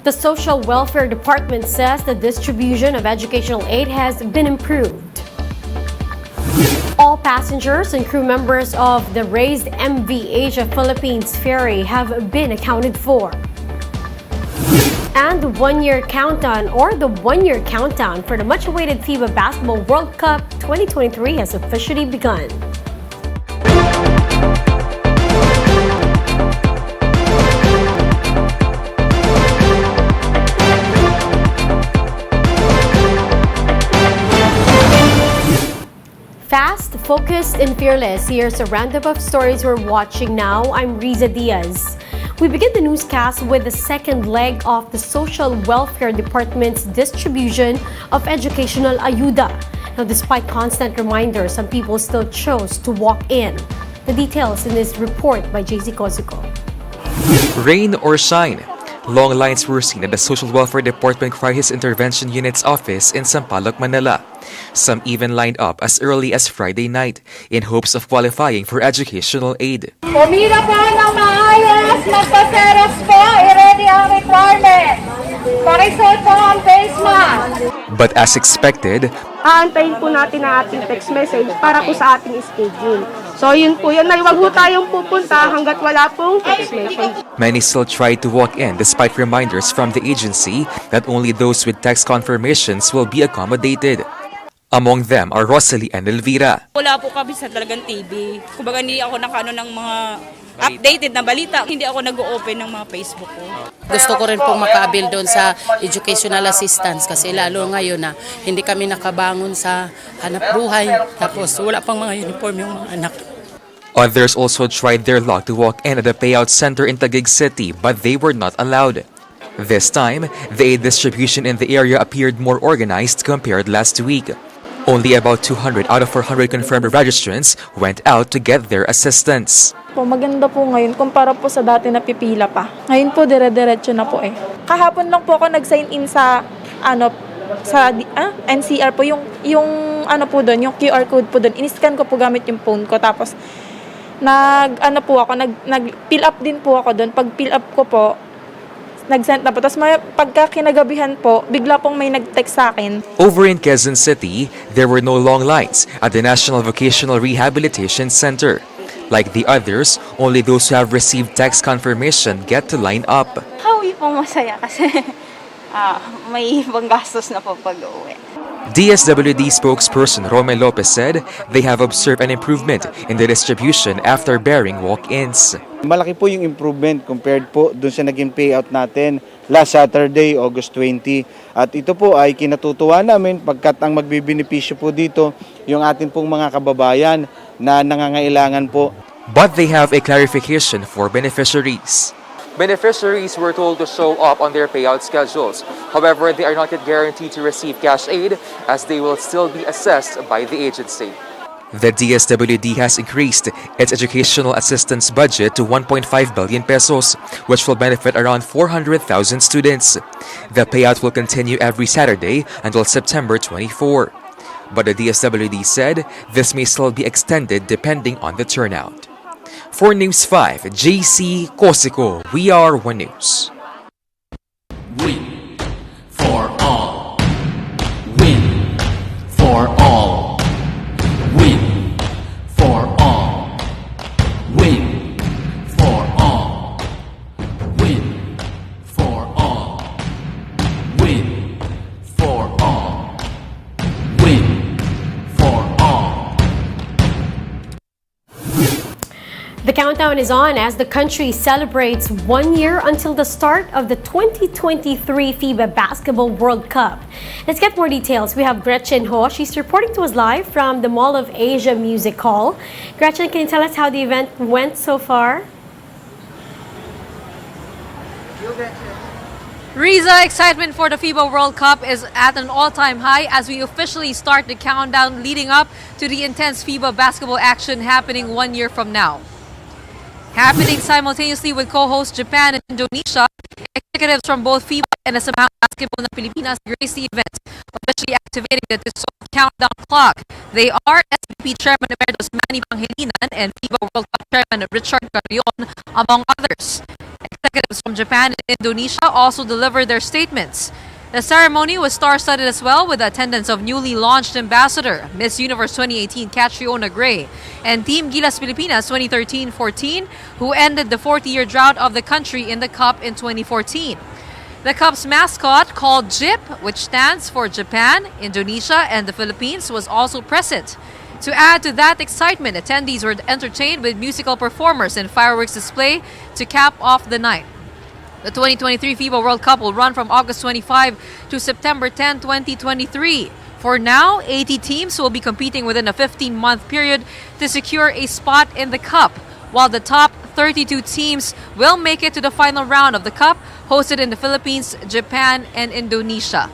The Social Welfare Department says the distribution of educational aid has been improved. All passengers and crew members of the raised MV Asia Philippines ferry have been accounted for. And the one-year countdown for the much-awaited FIBA Basketball World Cup 2023 has officially begun. Fast, focused, and fearless. Here's a roundup of stories we're watching now. I'm Riza Diaz. We begin the newscast with the second leg of the Social Welfare Department's distribution of educational ayuda. Now, despite constant reminders, some people still chose to walk in. The details in this report by JC Kozuko. Rain or shine, long lines were seen at the Social Welfare Department Crisis Intervention Unit's office in Sampaloc, Manila. Some even lined up as early as Friday night in hopes of qualifying for educational aid. Pumila po ng maayos, magpa-xerox po, i-ready ang requirement. Parisol po ang face mask. But as expected, aantayin po natin ang ating text message para po sa ating schedule. So yun po yun, wag po tayong pupunta hanggat wala pong text message. many still tried to walk in despite reminders from the agency that only those with text confirmations will be accommodated. Among them are Rosalie and Elvira. Wala po kami sa talagang TV. Kumbaga hindi ako nakano ng mga updated na balita. Hindi ako nag-open ng mga Facebook ko. Gusto ko rin pong makabil doon sa educational assistance kasi lalo ngayon na hindi kami nakabangon sa hanap buhay. Tapos wala pang mga uniform yung mga anak. Others also tried their luck to walk in at the payout center in Taguig City, but they were not allowed. This time, the aid distribution in the area appeared more organized compared last week. Only about 200 out of 400 confirmed registrants went out to get their assistance. Maganda po ngayon kumpara po sa dati na pipila pa. Ngayon po dire-diretso na po eh. Kahapon lang po ako nag-sign in sa NCR po yung po doon, yung QR code po doon. In-scan ko po gamit yung phone ko tapos nag-fill up din po ako doon. Pag fill up ko po, nag-send na po. Tapos pagka kinagabihan po, bigla pong may nag-text sa akin. Over in Quezon City, there were no long lines at the National Vocational Rehabilitation Center. Like the others, only those who have received text confirmation get to line up. Hawi pong masaya kasi may ibang gastos na po pag-uwi. DSWD spokesperson Romel Lopez said they have observed an improvement in the distribution after bearing walk-ins. Malaki po yung improvement compared po dun sa naging payout natin last Saturday, August 20. At ito po ay kinatutuwa namin pagkat ang magbibenepisyo po dito yung atin pong mga kababayan na nangangailangan po. But they have a clarification for beneficiaries. Beneficiaries were told to show up on their payout schedules. However, they are not yet guaranteed to receive cash aid as they will still be assessed by the agency. The DSWD has increased its educational assistance budget to 1.5 billion pesos, which will benefit around 400,000 students. The payout will continue every Saturday until September 24. But the DSWD said this may still be extended depending on the turnout. For News 5, JC Kozuko, we are One News. Win for all. Win for all. Win for all. Win for all. Win for all. Win for all. Win for all. The countdown is on as the country celebrates 1 year until the start of the 2023 FIBA Basketball World Cup. Let's get more details. We have Gretchen Ho. She's reporting to us live from the Mall of Asia Music Hall. Gretchen, can you tell us how the event went so far? Riza, excitement for the FIBA World Cup is at an all-time high as we officially start the countdown leading up to the intense FIBA basketball action happening 1 year from now. Happening simultaneously with co-hosts Japan and Indonesia, Executives from both FIBA and Samahang Basketball ng Pilipinas graced the event, officially activating the Consulate countdown clock. They are SBP Chairman Emeritus Manny Pangilinan and FIBA World Cup Chairman Richard Carrion, among others. Executives from Japan and Indonesia also delivered their statements. The ceremony was star-studded as well, with the attendance of newly launched ambassador, Miss Universe 2018 Catriona Gray, and Team Gilas Pilipinas 2013-14, who ended the 40-year drought of the country in the Cup in 2014. The Cup's mascot, called JIP, which stands for Japan, Indonesia, and the Philippines, was also present. To add to that excitement, attendees were entertained with musical performers and fireworks display to cap off the night. The 2023 FIBA World Cup will run from August 25 to September 10, 2023. For now, 80 teams will be competing within a 15-month period to secure a spot in the Cup, while the top 32 teams will make it to the final round of the Cup, hosted in the Philippines, Japan, and Indonesia.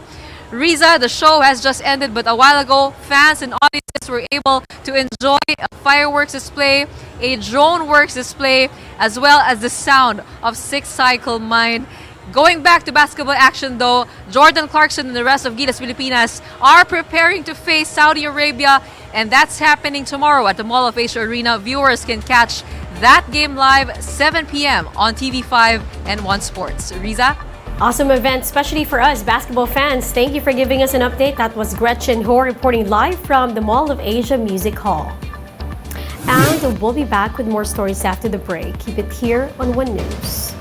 Riza, the show has just ended, but a while ago, fans and audiences were able to enjoy a fireworks display, a drone works display, as well as the sound of six-cycle mine. Going back to basketball action though, Jordan Clarkson and the rest of Gilas Pilipinas are preparing to face Saudi Arabia, and that's happening tomorrow at the Mall of Asia Arena. Viewers can catch that game live 7 p.m. on TV5 and One Sports. Riza? Awesome event, especially for us basketball fans. Thank you for giving us an update. That was Gretchen Ho reporting live from the Mall of Asia Music Hall. And we'll be back with more stories after the break. Keep it here on One News.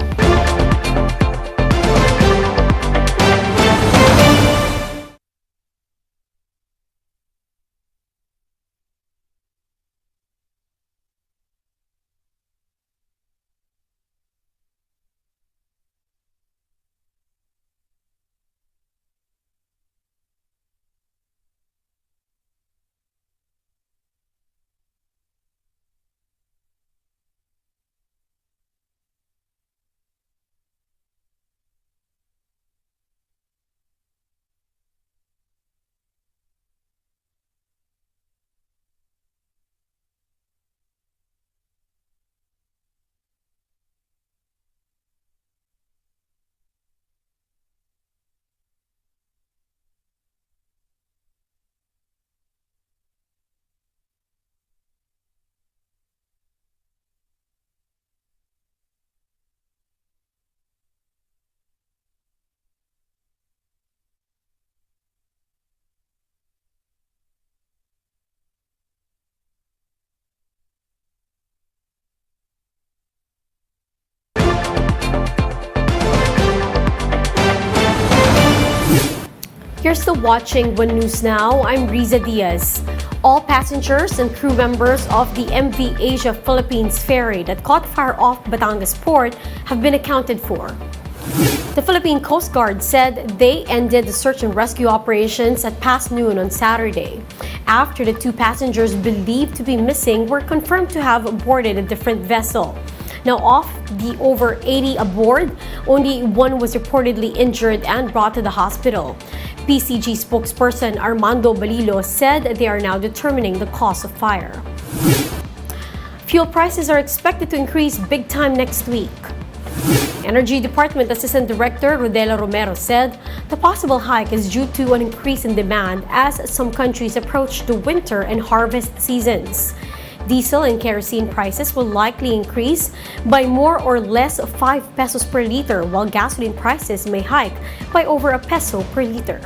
You're still watching One News Now. I'm Riza Diaz. All passengers and crew members of the MV Asia Philippines ferry that caught fire off Batangas Port have been accounted for. The Philippine Coast Guard said they ended the search and rescue operations at past noon on Saturday, after the two passengers believed to be missing were confirmed to have boarded a different vessel. Now, of the over 80 aboard, only one was reportedly injured and brought to the hospital. PCG spokesperson Armando Balilo said they are now determining the cause of fire. Fuel prices are expected to increase big time next week. Energy Department Assistant Director Rodela Romero said the possible hike is due to an increase in demand as some countries approach the winter and harvest seasons. Diesel and kerosene prices will likely increase by more or less 5 pesos per liter, while gasoline prices may hike by over a peso per liter.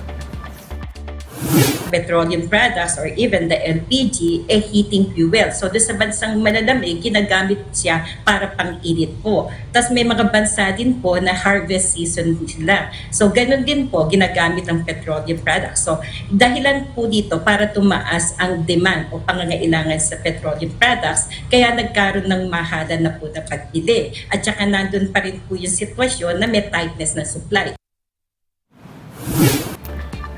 Petroleum products or even the LPG, heating fuel. So doon sa bansang malalamig, ginagamit siya para pang-init po. Tapos may mga bansa din po na harvest season sila. So ganun din po, ginagamit ang petroleum products. So dahilan po dito para tumaas ang demand o pangangailangan sa petroleum products, kaya nagkaroon ng mahalan na po na pagbili. At saka nandun pa rin po yung sitwasyon na may tightness na supply.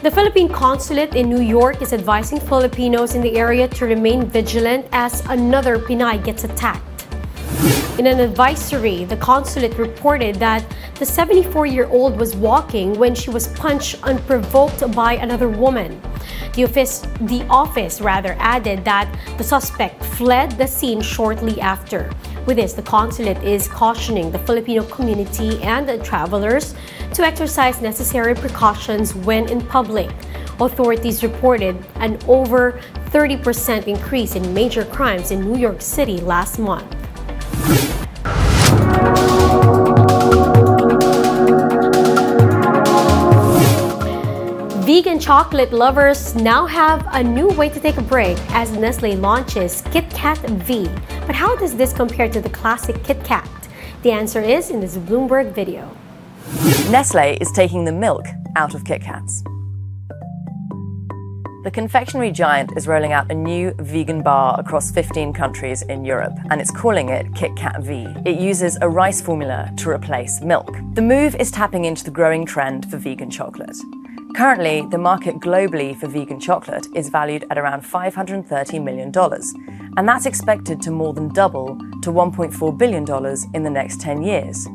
The Philippine Consulate in New York is advising Filipinos in the area to remain vigilant as another Pinay gets attacked. In an advisory, the consulate reported that the 74-year-old was walking when she was punched unprovoked by another woman. The office added that the suspect fled the scene shortly after. With this, the Consulate is cautioning the Filipino community and the travelers to exercise necessary precautions when in public. Authorities reported an over 30% increase in major crimes in New York City last month. Vegan chocolate lovers now have a new way to take a break as Nestle launches KitKat V. But how does this compare to the classic KitKat? The answer is in this Bloomberg video. Nestle is taking the milk out of KitKats. The confectionery giant is rolling out a new vegan bar across 15 countries in Europe, and it's calling it KitKat V. It uses a rice formula to replace milk. The move is tapping into the growing trend for vegan chocolate. Currently, the market globally for vegan chocolate is valued at around $530 million, and that's expected to more than double to $1.4 billion in the next 10 years.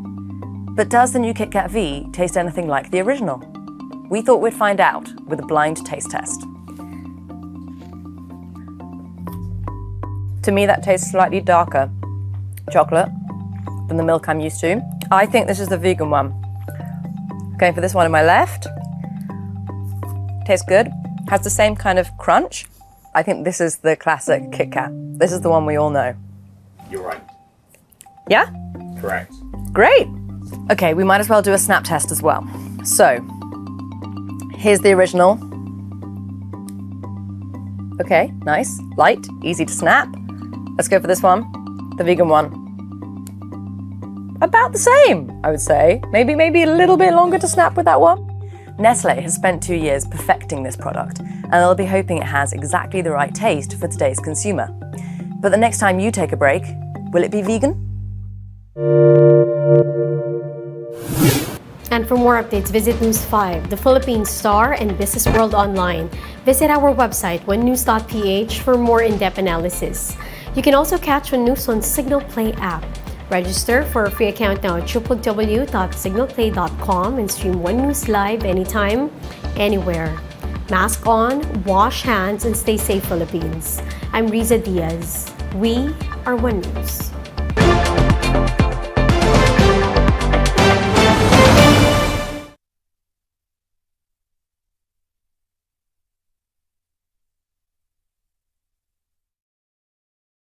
But does the new KitKat V taste anything like the original? We thought we'd find out with a blind taste test. To me, that tastes slightly darker chocolate than the milk I'm used to. I think this is the vegan one. Going for this one on my left. Tastes good, has the same kind of crunch. I think this is the classic Kit Kat. This is the one we all know. You're right. Yeah? Correct. Great. Okay, we might as well do a snap test as well. So, here's the original. Okay, nice, light, easy to snap. Let's go for this one, the vegan one. About the same, I would say. Maybe a little bit longer to snap with that one. Nestle has spent 2 years perfecting this product, and they'll be hoping it has exactly the right taste for today's consumer. But the next time you take a break, will it be vegan? And for more updates, visit News 5, the Philippine Star, and Business World Online. Visit our website, onenews.ph, for more in-depth analysis. You can also catch One News on Signal Play app. Register for a free account now at www.signalplay.com and stream One News live anytime, anywhere. Mask on, wash hands, and stay safe, Philippines. I'm Riza Diaz. We are One News.